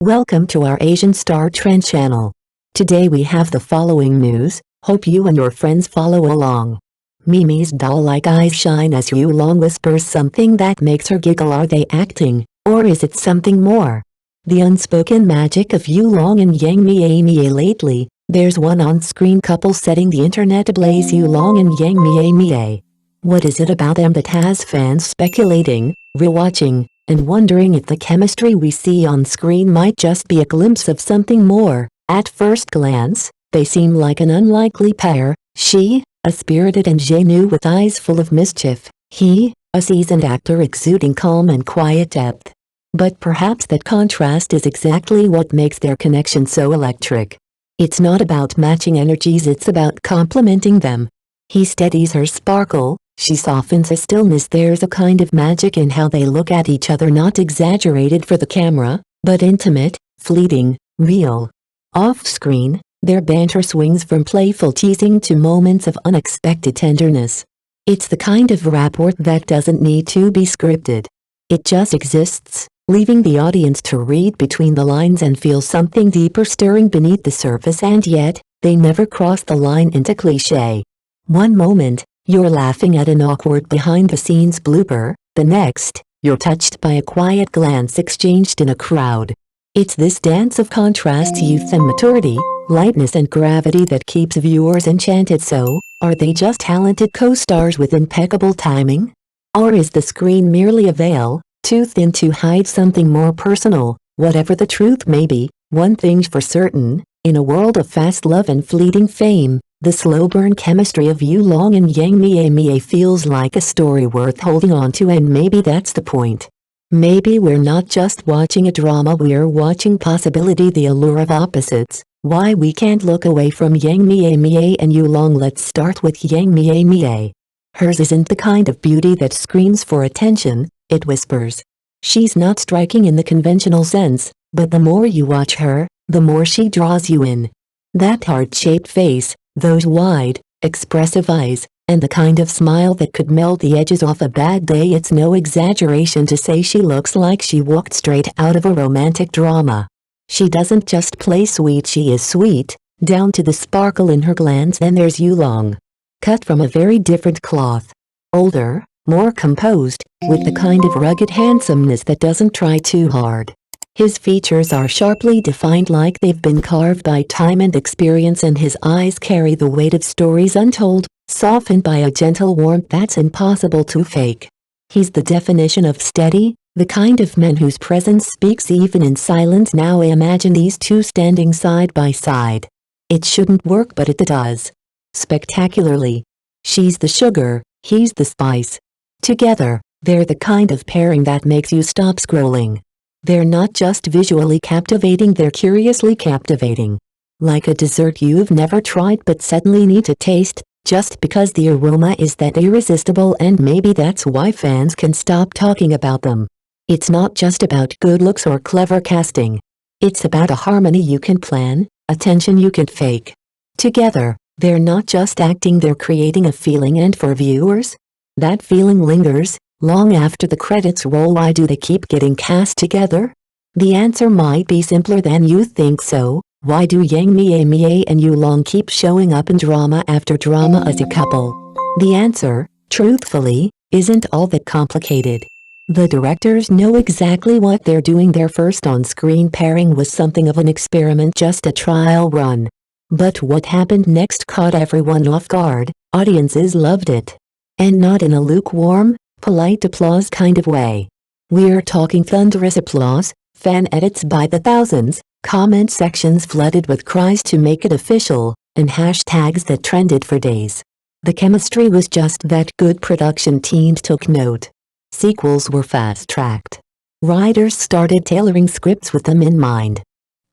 Welcome to our Asian Star Trend channel. Today we have the following news, hope you and your friends follow along. Mie Mie's doll-like eyes shine as Yulong whispers something that makes her giggle. Are they acting, or is it something more? The unspoken magic of Yulong and Mie Mie. Lately, there's one on-screen couple setting the internet ablaze. Yulong and Mie Mie. What is it about them that has fans speculating, rewatching, and wondering if the chemistry we see on screen might just be a glimpse of something more? At first glance, they seem like an unlikely pair, she, a spirited ingenue with eyes full of mischief, he, a seasoned actor exuding calm and quiet depth. But perhaps that contrast is exactly what makes their connection so electric. It's not about matching energies, it's about complementing them. He steadies her sparkle, she softens his stillness. There's a kind of magic in how they look at each other, not exaggerated for the camera, but intimate, fleeting, real. Off-screen, their banter swings from playful teasing to moments of unexpected tenderness. It's the kind of rapport that doesn't need to be scripted. It just exists, leaving the audience to read between the lines and feel something deeper stirring beneath the surface. And yet, they never cross the line into cliché. One moment, you're laughing at an awkward behind-the-scenes blooper, the next, you're touched by a quiet glance exchanged in a crowd. It's this dance of contrasts, youth and maturity, lightness and gravity that keeps viewers enchanted. So, are they just talented co-stars with impeccable timing? Or is the screen merely a veil, too thin to hide something more personal? Whatever the truth may be, one thing's for certain, in a world of fast love and fleeting fame, the slow-burn chemistry of Yulong and Mie Mie feels like a story worth holding on to. And maybe that's the point. Maybe we're not just watching a drama, we're watching possibility, the allure of opposites, why we can't look away from Mie Mie and Yulong. Let's start with Mie Mie. Hers isn't the kind of beauty that screams for attention, it whispers. She's not striking in the conventional sense, but the more you watch her, the more she draws you in. That heart-shaped face, those wide, expressive eyes, and the kind of smile that could melt the edges off a bad day. It's no exaggeration to say she looks like she walked straight out of a romantic drama. She doesn't just play sweet, she is sweet, down to the sparkle in her glance. Then there's Yulong. Cut from a very different cloth. Older, more composed, with the kind of rugged handsomeness that doesn't try too hard. His features are sharply defined, like they've been carved by time and experience, and his eyes carry the weight of stories untold, softened by a gentle warmth that's impossible to fake. He's the definition of steady, the kind of man whose presence speaks even in silence. Now imagine these two standing side by side. It shouldn't work, but it does. Spectacularly. She's the sugar, he's the spice. Together, they're the kind of pairing that makes you stop scrolling. They're not just visually captivating, they're curiously captivating. Like a dessert you've never tried but suddenly need to taste, just because the aroma is that irresistible. And maybe that's why fans can stop talking about them. It's not just about good looks or clever casting. It's about a harmony you can plan, a tension you can fake. Together, they're not just acting, they're creating a feeling, and for viewers, that feeling lingers long after the credits roll. Why do they keep getting cast together? The answer might be simpler than you think. So, why do Mie Mie and Yulong keep showing up in drama after drama as a couple? The answer, truthfully, isn't all that complicated. The directors know exactly what they're doing. Their first on-screen pairing was something of an experiment, just a trial run. But what happened next caught everyone off guard. Audiences loved it. And not in a lukewarm, polite applause kind of way. We're talking thunderous applause, fan edits by the thousands, comment sections flooded with cries to make it official, and hashtags that trended for days. The chemistry was just that good. Production teams took note. Sequels were fast-tracked. Writers started tailoring scripts with them in mind.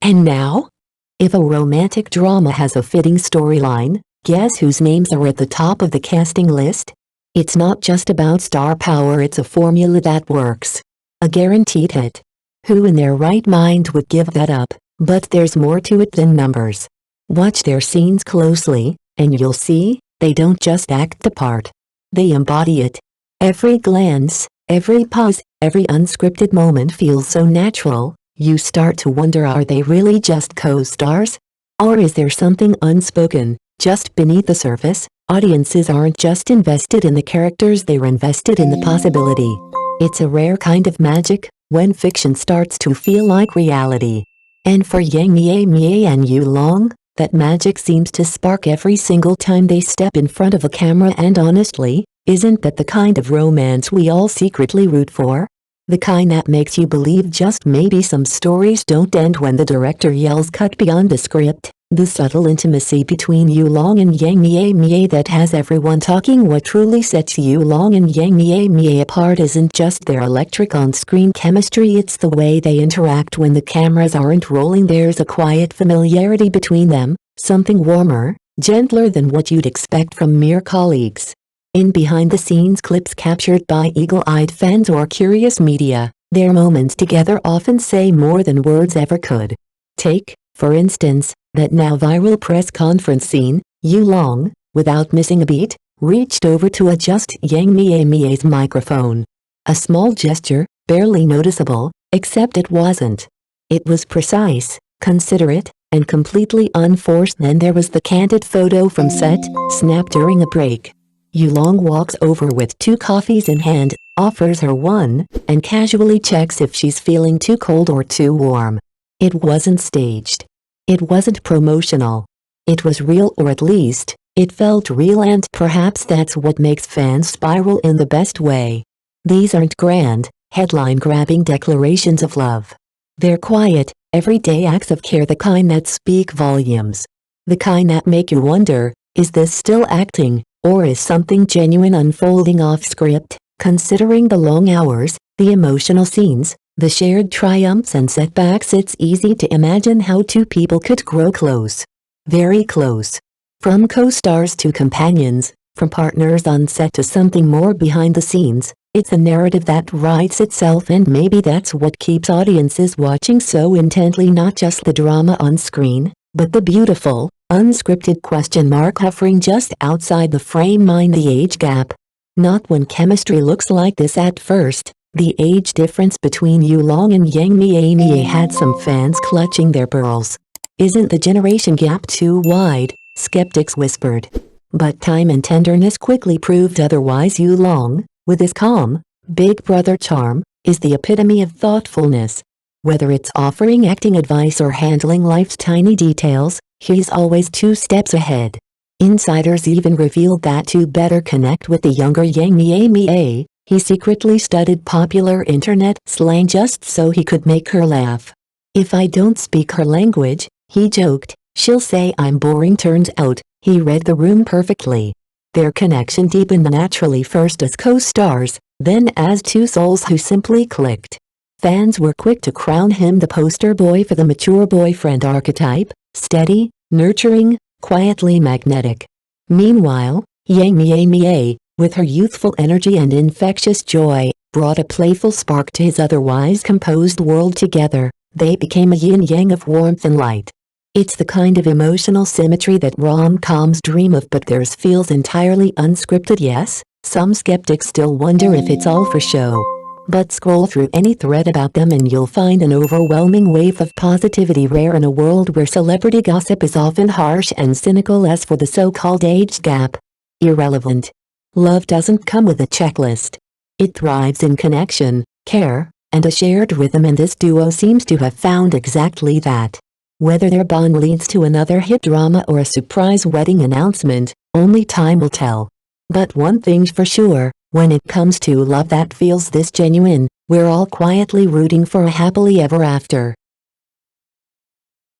And now? If a romantic drama has a fitting storyline, guess whose names are at the top of the casting list? It's not just about star power, it's a formula that works. A guaranteed hit. Who in their right mind would give that up? But there's more to it than numbers. Watch their scenes closely, and you'll see, they don't just act the part. They embody it. Every glance, every pause, every unscripted moment feels so natural. You start to wonder, are they really just co-stars? Or is there something unspoken, just beneath the surface? Audiences aren't just invested in the characters, they're invested in the possibility. It's a rare kind of magic, when fiction starts to feel like reality. And for Mie Mie and Yulong, that magic seems to spark every single time they step in front of a camera. And honestly, isn't that the kind of romance we all secretly root for? The kind that makes you believe just maybe some stories don't end when the director yells cut beyond the script. The subtle intimacy between Yulong and Mie Mie that has everyone talking. What truly sets Yulong and Mie Mie apart isn't just their electric on-screen chemistry, it's the way they interact when the cameras aren't rolling. There's a quiet familiarity between them, something warmer, gentler than what you'd expect from mere colleagues. In behind-the-scenes clips captured by eagle-eyed fans or curious media, their moments together often say more than words ever could. Take, for instance, that now viral press conference scene. Yulong, without missing a beat, reached over to adjust Mie Mie's microphone. A small gesture, barely noticeable, except it wasn't. It was precise, considerate, and completely unforced. Then there was the candid photo from set, snapped during a break. Yulong walks over with 2 coffees in hand, offers her one, and casually checks if she's feeling too cold or too warm. It wasn't staged. It wasn't promotional. It was real, or at least, it felt real, and perhaps that's what makes fans spiral in the best way. These aren't grand, headline-grabbing declarations of love. They're quiet, everyday acts of care, the kind that speak volumes. The kind that make you wonder, is this still acting, or is something genuine unfolding off script? Considering the long hours, the emotional scenes, the shared triumphs and setbacks, it's easy to imagine how 2 people could grow close. Very close. From co-stars to companions, from partners on set to something more behind the scenes, it's a narrative that writes itself, and maybe that's what keeps audiences watching so intently. Not just the drama on screen, but the beautiful, unscripted question mark hovering just outside the frame. Mind the age gap. Not when chemistry looks like this at first. The age difference between Yulong and Mie Mie had some fans clutching their pearls. Isn't the generation gap too wide? Skeptics whispered. But time and tenderness quickly proved otherwise. Yulong, with his calm, big brother charm, is the epitome of thoughtfulness. Whether it's offering acting advice or handling life's tiny details, he's always 2 steps ahead. Insiders even revealed that to better connect with the younger Mie Mie, he secretly studied popular internet slang just so he could make her laugh. If I don't speak her language, he joked, she'll say I'm boring. Turns out, he read the room perfectly. Their connection deepened naturally, first as co-stars, then as 2 souls who simply clicked. Fans were quick to crown him the poster boy for the mature boyfriend archetype, steady, nurturing, quietly magnetic. Meanwhile, Mie Mie, with her youthful energy and infectious joy, brought a playful spark to his otherwise composed world. Together, they became a yin-yang of warmth and light. It's the kind of emotional symmetry that rom-coms dream of, but theirs feels entirely unscripted. Yes, some skeptics still wonder if it's all for show. But scroll through any thread about them and you'll find an overwhelming wave of positivity, rare in a world where celebrity gossip is often harsh and cynical. As for the so-called age gap, irrelevant. Love doesn't come with a checklist. It thrives in connection, care, and a shared rhythm, and this duo seems to have found exactly that. Whether their bond leads to another hit drama or a surprise wedding announcement, only time will tell. But one thing's for sure, when it comes to love that feels this genuine, we're all quietly rooting for a happily ever after.